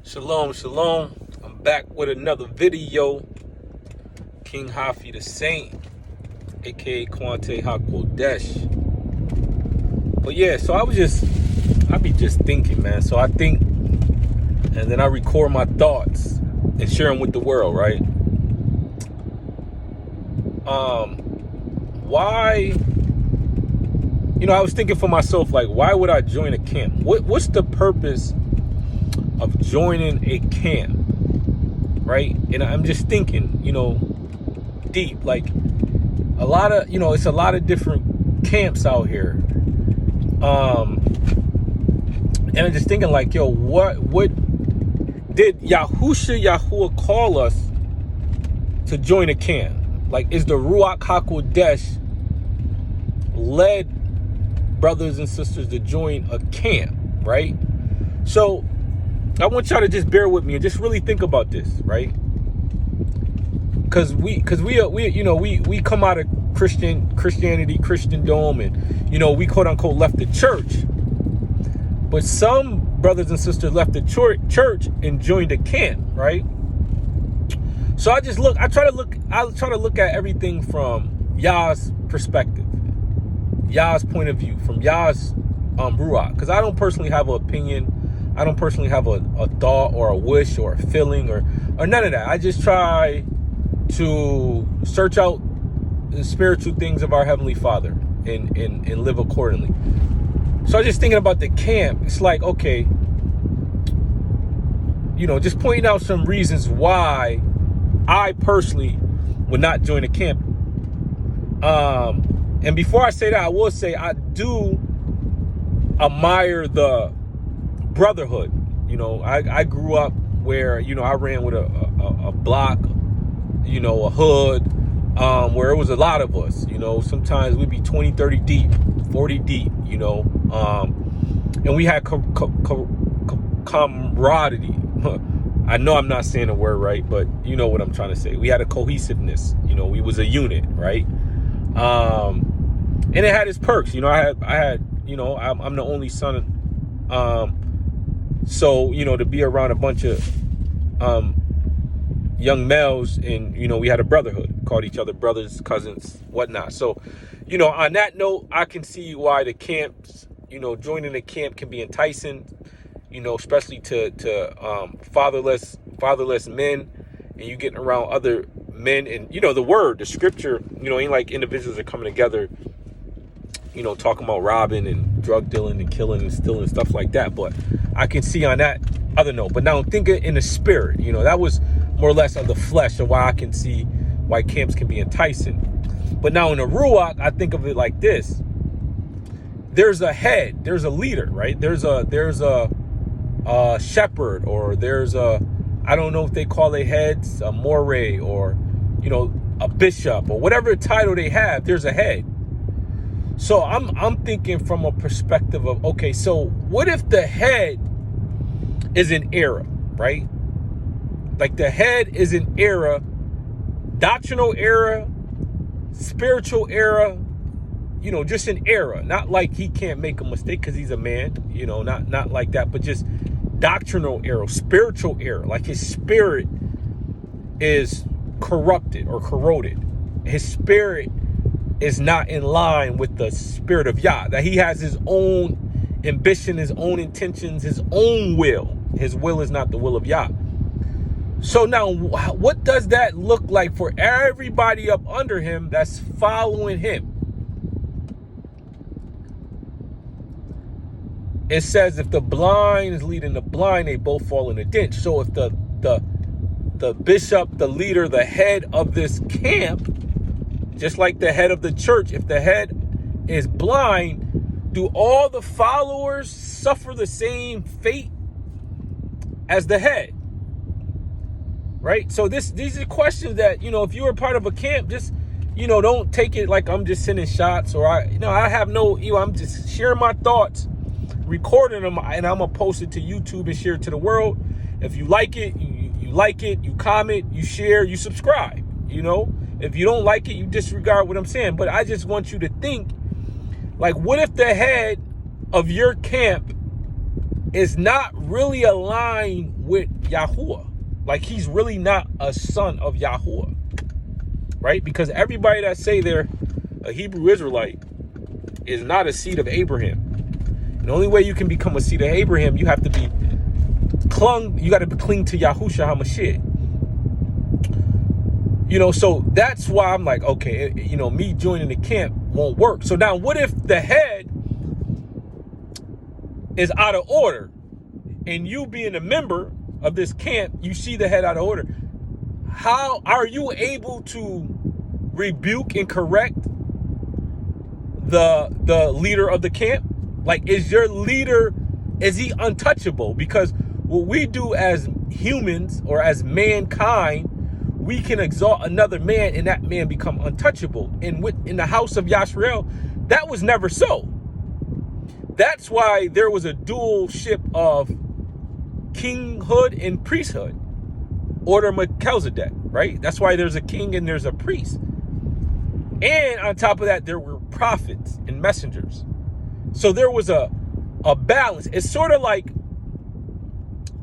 Shalom, shalom. I'm back with another video. King Hafi the Saint, aka Quante HaKodesh. But yeah, so I be just thinking, man. So I think, and then I record my thoughts and share them with the world, right? Why? I was thinking for myself, like, why would I join a camp? What's the purpose of joining a camp, right? And I'm just thinking, deep, like a lot of, it's a lot of different camps out here. And I'm just thinking, like, what did Yahusha call us to join a camp? Like, is the Ruach HaKodesh led brothers and sisters to join a camp, right? So I want y'all to just bear with me and just really think about this, right? Because we come out of Christianity, Christendom, and we quote unquote left the church. But some brothers and sisters left the church and joined a camp, right? So I try to look at everything from Yah's perspective, Yah's point of view, from Yah's Ruach. Because I don't personally have an opinion. I don't personally have a thought or a wish or a feeling or none of that. I just try to search out the spiritual things of our Heavenly Father and live accordingly. So I was just thinking about the camp. It's like, okay, just pointing out some reasons why I personally would not join a camp. And before I say that, I will say I do admire the brotherhood. I grew up where, I ran with a block, a hood, where it was a lot of us. Sometimes we'd be 20, 30 deep, 40 deep, and we had camaraderie. I know I'm not saying the word right, but you know what I'm trying to say. We had a cohesiveness, we was a unit, right? And it had its perks. I'm the only son. So, to be around a bunch of young males, and, we had a brotherhood, called each other brothers, cousins, whatnot. So, on that note, I can see why the camps, joining a camp can be enticing, especially to fatherless men, and you getting around other men, and, the scripture, ain't like individuals are coming together, talking about robbing and drug dealing and killing and stealing and stuff like that. But I can see on that other note. But now thinking in the spirit, that was more or less of the flesh of why I can see why camps can be enticing. But now in the Ruach, I think of it like this. There's a head, there's a leader, right? There's a shepherd, or there's I don't know if they call their heads a moray, or, a bishop, or whatever title they have, there's a head. So I'm thinking from a perspective of, okay, so what if the head is an error, right? Like the head is an error, doctrinal error, spiritual error, just an error. Not like he can't make a mistake because he's a man, not like that, but just doctrinal error, spiritual error. Like his spirit is corrupted or corroded. His spirit is not in line with the spirit of Yah, that he has his own ambition, his own intentions, his own will. His will is not the will of Yah. So now what does that look like for everybody up under him that's following him? It says if the blind is leading the blind, they both fall in a ditch. So if the bishop, the leader, the head of this camp, just like the head of the church, if the head is blind, do all the followers suffer the same fate as the head? Right? So these are questions that, if you're a part of a camp, just, don't take it like I'm just sending shots, or I have no, I'm just sharing my thoughts, recording them, and I'm going to post it to YouTube and share it to the world. If you like it, you like it, you comment, you share, you subscribe, If you don't like it, you disregard what I'm saying. But I just want you to think, like, what if the head of your camp is not really aligned with Yahuwah. Like, he's really not a son of Yahuwah, right? Because everybody that say they're a Hebrew Israelite is not a seed of Abraham. And the only way you can become a seed of Abraham, you have to be you got to cling to Yahusha HaMashiach. So that's why I'm like, okay, me joining the camp won't work. So now what if the head is out of order, and you being a member of this camp, you see the head out of order? How are you able to rebuke and correct the leader of the camp? Like, is your leader, is he untouchable? Because what we do as humans or as mankind, we can exalt another man and that man become untouchable. And in the house of Yashrael, that was never so. That's why there was a dualship of kinghood and priesthood, order Melchizedek, right? That's why there's a king and there's a priest. And on top of that, there were prophets and messengers. So there was a balance. It's sort of like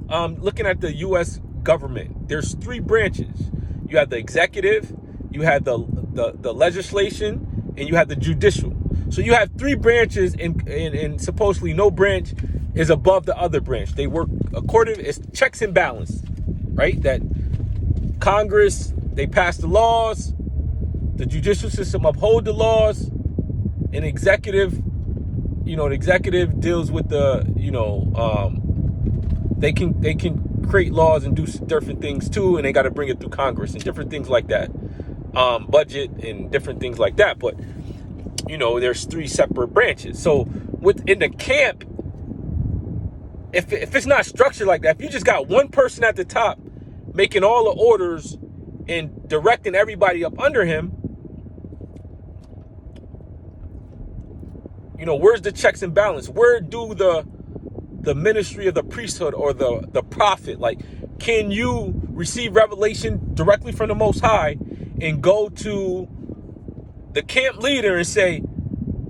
looking at the U.S. government. There's three branches. You have the executive, you have the legislation, and you have the judicial. So you have three branches, and supposedly no branch is above the other branch. They work according, it's checks and balance, right? That Congress, they pass the laws, the judicial system uphold the laws, and executive, the executive deals with the, they can create laws and do different things too, and they got to bring it through Congress and different things like that, budget and different things like that. But there's three separate branches. So within the camp, if it's not structured like that, if you just got one person at the top making all the orders and directing everybody up under him, where's the checks and balance? Where do the ministry of the priesthood or the prophet, like, can you receive revelation directly from the Most High and go to the camp leader and say,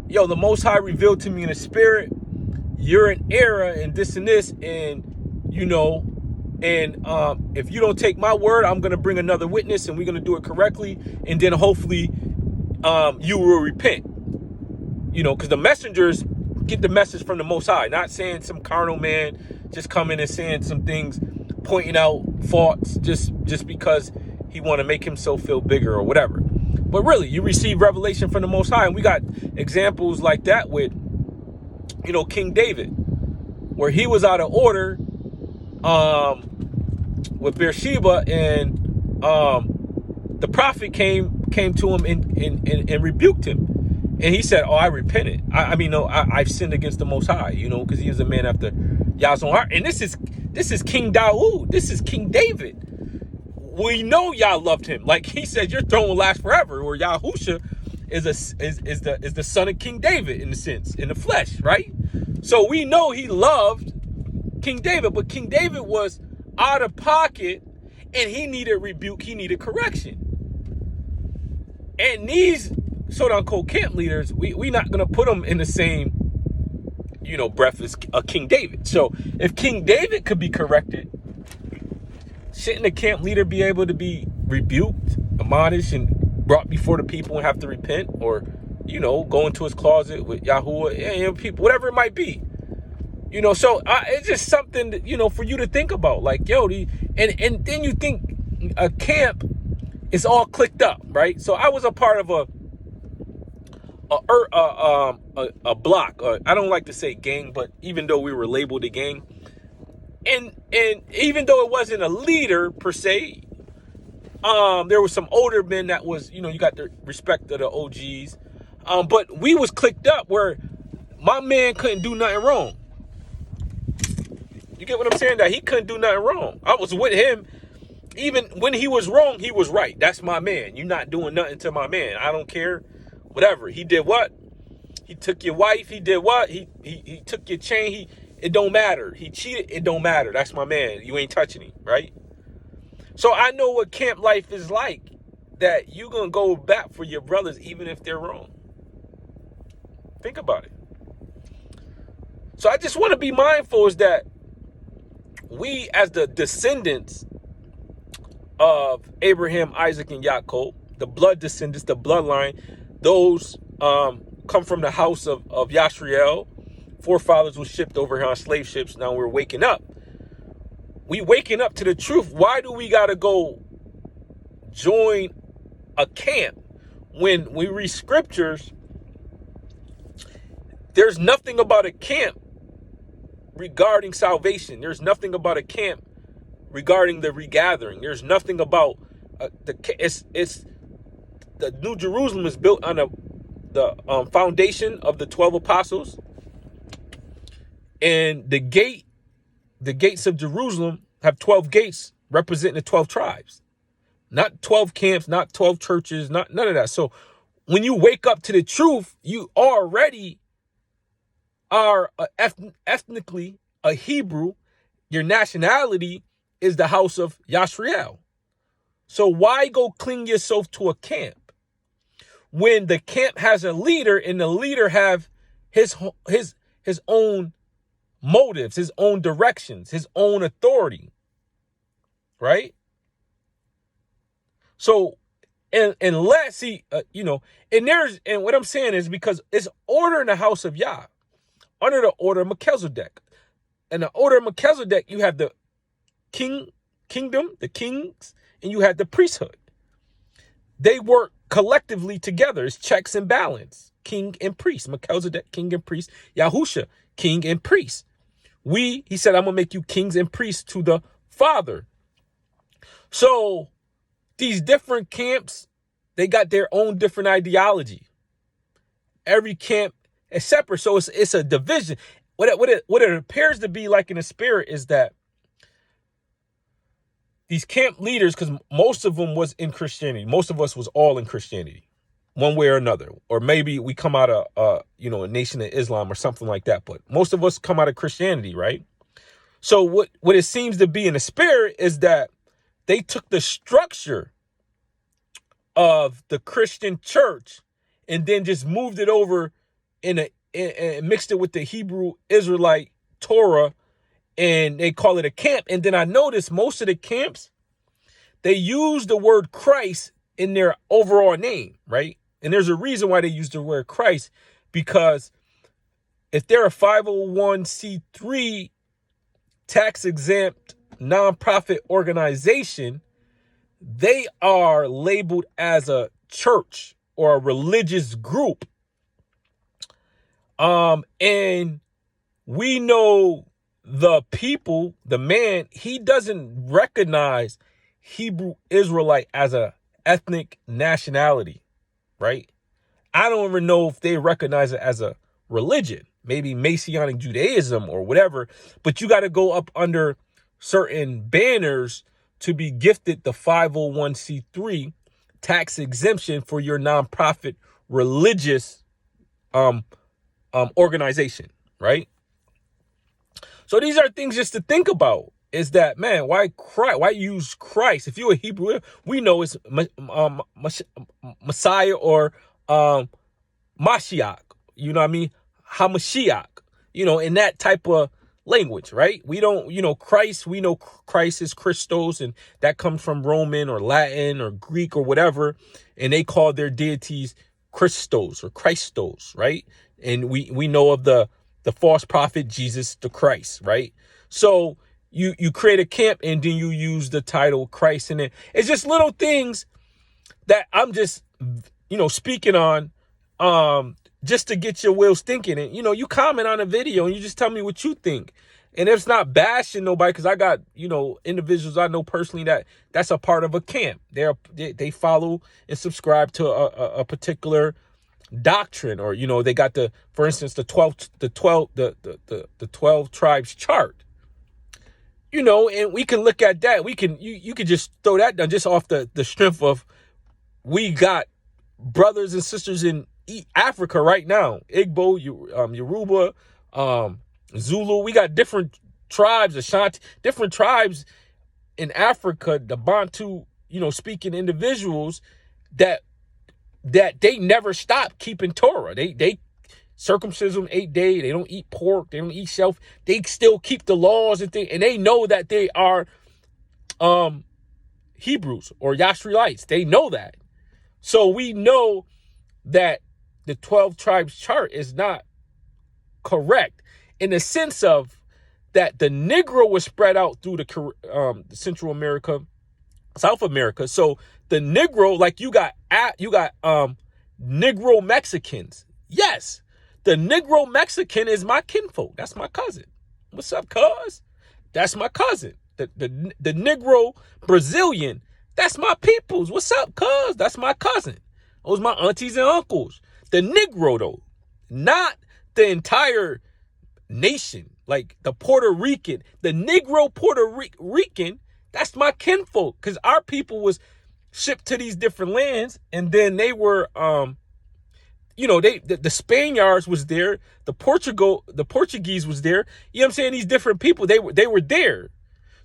yo, the Most High revealed to me in the spirit, you're in error and this, and if you don't take my word, I'm going to bring another witness and we're going to do it correctly. And then hopefully you will repent, because the messengers get the message from the Most High, not saying some carnal man just coming and saying some things, pointing out faults just because he want to make himself feel bigger or whatever. But really, you receive revelation from the Most High. And we got examples like that with, King David, where he was out of order with Bathsheba, and the prophet came to him and rebuked him. And he said, oh, I repented. I've sinned against the Most High, because he is a man after Yah's own heart. And this is King Dawood. This is King David. We know Yah loved him. Like he said, your throne will last forever. Or Yahusha is the son of King David in a sense, in the flesh, right? So we know he loved King David, but King David was out of pocket and he needed rebuke, he needed correction. And these quote-unquote camp leaders, we not gonna put them in the same, breath as King David. So if King David could be corrected, shouldn't the camp leader be able to be rebuked, admonished, and brought before the people and have to repent, or go into his closet with Yahuwah and people, whatever it might be? So it's just something that, for you to think about. Like, yo, and then you think a camp is all clicked up, right? So I was a part of a block. I don't like to say gang, but even though we were labeled a gang, and even though it wasn't a leader per se, there was some older men that was, you got the respect of the OGs, but we was clicked up where my man couldn't do nothing wrong. You get what I'm saying? That he couldn't do nothing wrong. I was with him. Even when he was wrong, he was right. That's my man. You're not doing nothing to my man. I don't care. Whatever. He did what? He took your wife. He did what? He took your chain. It don't matter. He cheated. It don't matter. That's my man. You ain't touching him, right? So I know what camp life is like, that you're going to go back for your brothers even if they're wrong. Think about it. So I just want to be mindful is that we as the descendants of Abraham, Isaac, and Yaakov, the blood descendants, the bloodline, those come from the house of Yashriel. Forefathers were shipped over here on slave ships. Now we're waking up. We waking up to the truth. Why do we got to go join a camp? When we read scriptures, there's nothing about a camp regarding salvation. There's nothing about a camp regarding the regathering. There's nothing about it's the New Jerusalem is built on the foundation of the 12 apostles, and the gates of Jerusalem have 12 gates representing the 12 tribes, not 12 camps, not 12 churches, none of that. So when you wake up to the truth, you already are ethnically a Hebrew. Your nationality is the house of Yashriel. So why go cling yourself to a camp when the camp has a leader and the leader have his own motives, his own directions, his own authority, right? So, unless he, and what I'm saying is because it's order in the house of Yah, under the order of Melchizedek. And the order of Melchizedek, you have the kingdom, the kings, and you have the priesthood. They work collectively together. It's checks and balance. King and priest. Melchizedek, king and priest. Yahusha, king and priest. He said, I'm going to make you kings and priests to the Father. So these different camps, they got their own different ideology. Every camp is separate. So it's a division. What it appears to be like in the spirit is that these camp leaders, because most of them was in Christianity. Most of us was all in Christianity, one way or another. Or maybe we come out of, a nation of Islam or something like that. But most of us come out of Christianity, right? So what it seems to be in the spirit is that they took the structure of the Christian church and then just moved it over and mixed it with the Hebrew Israelite Torah, and they call it a camp. And then I noticed most of the camps, they use the word Christ in their overall name, right? And there's a reason why they use the word Christ, because if they're a 501c3 tax exempt nonprofit organization, they are labeled as a church or a religious group. And we know the people, the man, he doesn't recognize Hebrew Israelite as a ethnic nationality, right? I don't even know if they recognize it as a religion, maybe Messianic Judaism or whatever, but you got to go up under certain banners to be gifted the 501c3 tax exemption for your nonprofit religious organization, right? So these are things just to think about. Is that, man, why use Christ? If you're a Hebrew, we know it's Messiah or Mashiach, you know what I mean? Hamashiach, in that type of language, right? We don't, Christ, we know Christ is Christos, and that comes from Roman or Latin or Greek or whatever, and they call their deities Christos or Christos, right? And we know of the false prophet Jesus the Christ, right? So you create a camp and then you use the title Christ in it. It's just little things that I'm just, speaking on, just to get your wheels thinking. And, you comment on a video and you just tell me what you think. And it's not bashing nobody, because I got, individuals I know personally that's a part of a camp. They follow and subscribe to a particular doctrine, or, they got for instance, the 12 tribes chart. And we can look at that. You could just throw that down just off the strength of, we got brothers and sisters in Africa right now. Igbo, Yoruba, Zulu. We got different tribes, Ashanti, different tribes in Africa, the Bantu, speaking individuals that they never stop keeping Torah. They circumcision 8 day. They don't eat pork. They don't eat shellfish. They still keep the laws and things, and they know that they are Hebrews or Yashrielites. They know that. So we know that the 12 tribes chart is not correct in the sense of that the Negro was spread out through the Central America, South America. So the Negro, like you got Negro Mexicans. Yes, the Negro Mexican is my kinfolk. That's my cousin. What's up, cuz? That's my cousin. The Negro Brazilian, that's my peoples. What's up, cuz? That's my cousin. Those my aunties and uncles. The Negro, though, not the entire nation, like the Puerto Rican, the Negro Puerto Rican, that's my kinfolk, because our people was shipped to these different lands, and then they were, the Spaniards was there, the Portuguese was there. You know what I'm saying? These different people, they were there.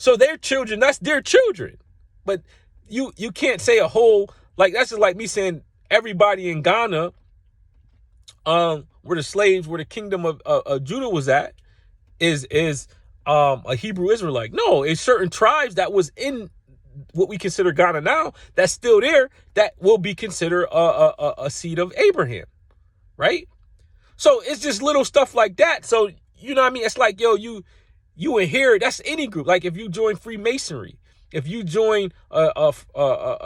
So their children, that's their children. But you can't say a whole, like, that's just like me saying everybody in Ghana, where the slaves, where the kingdom of Judah was at, is a Hebrew Israelite. No, it's certain tribes that was in what we consider Ghana now, that's still there, that will be considered a seed of Abraham, right? So it's just little stuff like that. So, you know what I mean? It's like, yo, you inherit, that's any group. Like if you join Freemasonry, if you join a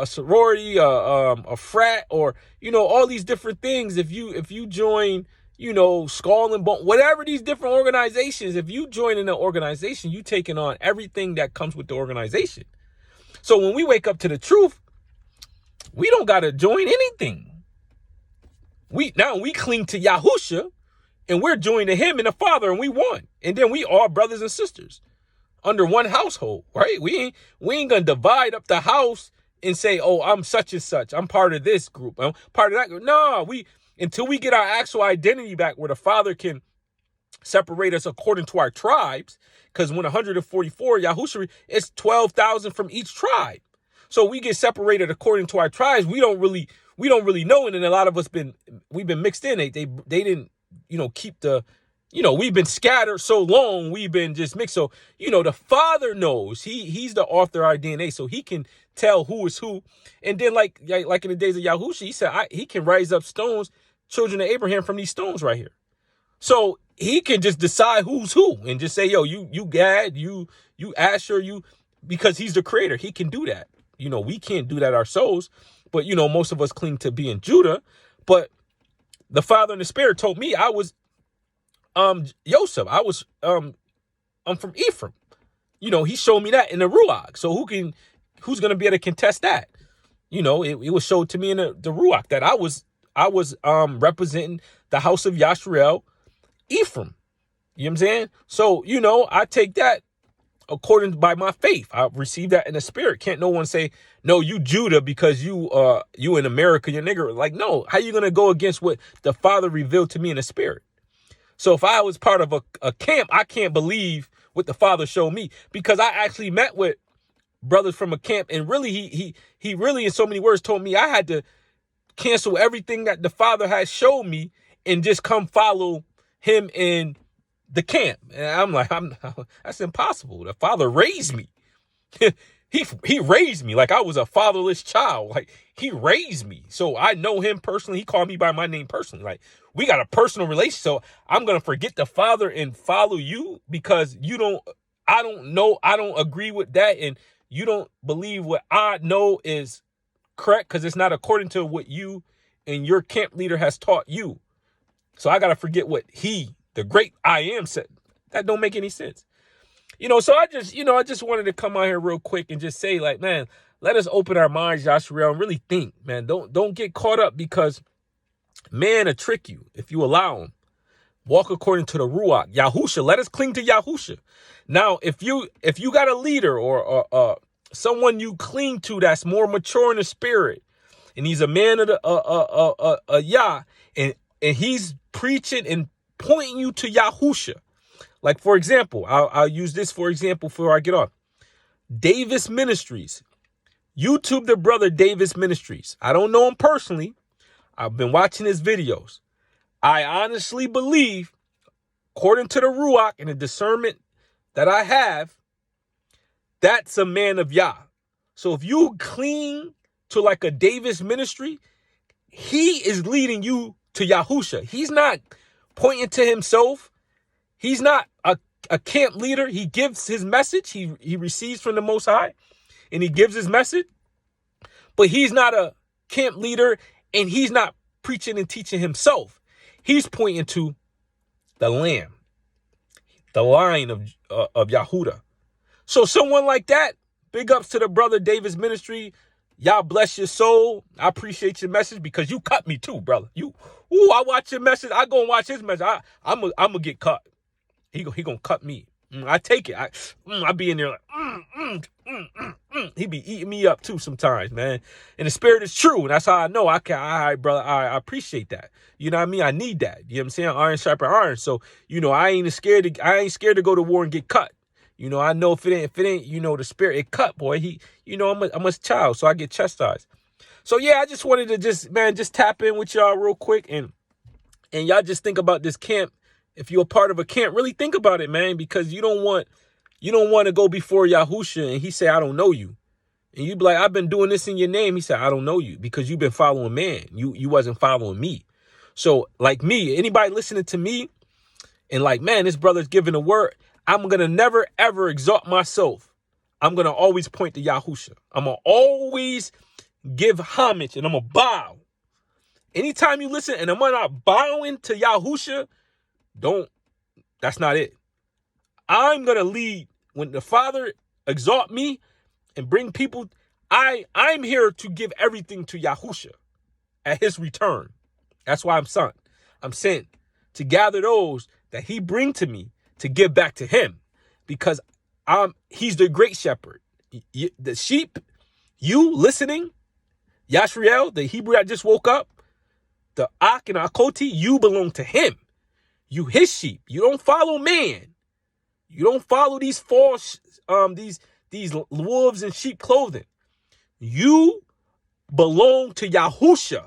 sorority, a frat, or, all these different things, if you join, Skull and Bone, whatever these different organizations, if you join in an organization, you taking on everything that comes with the organization. So when we wake up to the truth, we don't got to join anything. We cling to Yahusha, and we're joined to him and the Father, and we won. And then we are brothers and sisters under one household, right? We ain't gonna divide up the house and say, oh, I'm such and such, I'm part of this group, I'm part of that group. No, until we get our actual identity back, where the Father can separate us according to our tribes, because when 144, Yahusha, it's 12,000 from each tribe. So we get separated according to our tribes. We don't really know it, and a lot of us we've been mixed in. They didn't, keep the, we've been scattered so long, we've been just mixed. So, the Father knows. He's the author of our DNA, so he can tell who is who. And then like in the days of Yahusha, he said he can raise up stones, children of Abraham, from these stones right here. So he can just decide who's who and just say, yo, you Gad, you Asher, because he's the creator. He can do that. We can't do that ourselves, but, most of us cling to being Judah. But the Father and the Spirit told me I was Joseph. I was I'm from Ephraim. He showed me that in the Ruach. So who's going to be able to contest that? It was showed to me in the Ruach that I was representing the house of Yashriel, Ephraim. You know what I'm saying? So, I take that according by my faith. I received that in the spirit. Can't no one say, no, you Judah because you in America, you're nigger. Like, no, how you going to go against what the Father revealed to me in the spirit? So if I was part of a camp, I can't believe what the Father showed me, because I actually met with brothers from a camp, and really he really in so many words told me I had to cancel everything that the Father had showed me and just come follow him in the camp. And I'm like, that's impossible. The Father raised me. He raised me like I was a fatherless child. Like, he raised me. So I know him personally. He called me by my name personally. Like, we got a personal relationship. So I'm going to forget the Father and follow you because I don't agree with that. And you don't believe what I know is correct, because it's not according to what you and your camp leader has taught you. So I got to forget what he, the great I am, said. That don't make any sense. So I just wanted to come out here real quick and just say, like, man, let us open our minds, Joshua, and really think, man. Don't get caught up, because man will trick you if you allow him. Walk according to the Ruach, Yahusha. Let us cling to Yahusha. Now, if you got a leader or someone you cling to that's more mature in the spirit, and he's a man of the Yah, and he's preaching and pointing you to Yahusha. Like, for example, I'll use this for example before I get off. Davis Ministries. YouTube the brother Davis Ministries. I don't know him personally. I've been watching his videos. I honestly believe, according to the Ruach and the discernment that I have, that's a man of Yah. So if you cling to like a Davis ministry, he is leading you to Yahusha. He's not pointing to himself. He's not a camp leader. He gives his message. He receives from the Most High and he gives his message. But he's not a camp leader and he's not preaching and teaching himself. He's pointing to the Lamb, the line of Yahudah. So someone like that, big ups to the brother Davis ministry. Y'all bless your soul. I appreciate your message because you cut me too, brother. I watch your message. I go and watch his message. I'm gonna get cut. He gonna cut me. I take it. I be in there like, He be eating me up too sometimes, man. And the spirit is true. And that's how I know all right, brother, I appreciate that. You know what I mean? I need that. You know what I'm saying? Iron sharpen iron. So, I ain't scared to go to war and get cut. I know if it ain't, the spirit, it cut, boy. I'm a child, so I get chastised. So yeah, I just wanted to just tap in with y'all real quick and y'all just think about this camp. If you're a part of a camp, really think about it, man, because you don't want to go before Yahusha and he say, I don't know you. And you be like, I've been doing this in your name. He said, I don't know you because you've been following man. You wasn't following me. So like me, anybody listening to me and like, man, this brother's giving a word. I'm going to never, ever exalt myself. I'm going to always point to Yahusha. I'm going to always give homage and I'm going to bow. Anytime you listen and I'm not bowing to Yahusha, that's not it. I'm going to lead. When the Father exalt me and bring people, I'm here to give everything to Yahusha at his return. That's why I'm sent. I'm sent to gather those that he bring to me to give back to him because he's the great shepherd. The sheep, you listening, Yashriel, the Hebrew that just woke up, the Ak and Akoti, you belong to him. You his sheep. You don't follow man. You don't follow these false, these wolves in sheep clothing. You belong to Yahusha.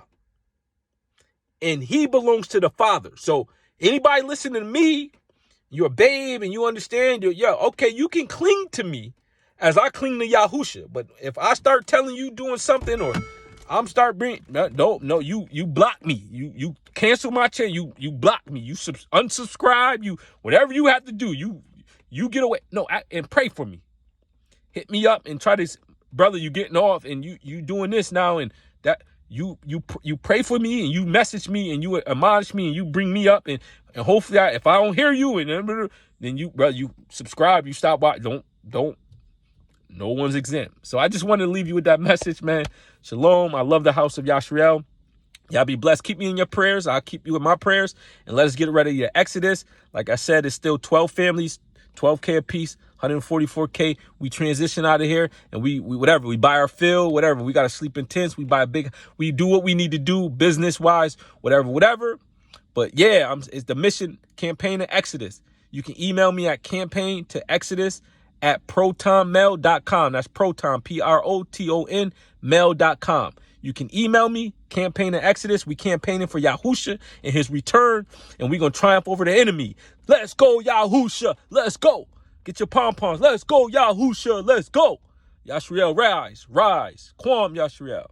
And he belongs to the Father. So anybody listening to me, you're a babe and you understand, okay, you can cling to me as I cling to Yahusha. But if I start telling you doing something or I'm start bringing, no, you block me. You cancel my channel. You block me. You unsubscribe. You, whatever you have to do, you get away. No, and pray for me. Hit me up and try this, brother, you getting off and you doing this now and that. You pray for me and you message me and you admonish me and you bring me up and hopefully if I don't hear you and then you subscribe, you stop by. Don't. No one's exempt. So I just wanted to leave you with that message, man. Shalom. I love the house of Yashriel. Y'all be blessed. Keep me in your prayers. I'll keep you in my prayers. And let us get ready to Exodus. Like I said, it's still 12 families, 12K apiece, 144K. We transition out of here and we whatever. We buy our fill, whatever. We got to sleep in tents. We do what we need to do business-wise, whatever. But yeah, it's the mission campaign to Exodus. You can email me at campaign-to-exodus@protonmail.com. That's proton, PROTON, mail.com. You can email me, campaign to Exodus. We campaigning for Yahusha and his return, and we're going to triumph over the enemy. Let's go, Yahusha. Let's go. Get your pom-poms. Let's go, Yahusha. Let's go. Yashriel, rise. Quam, Yashriel.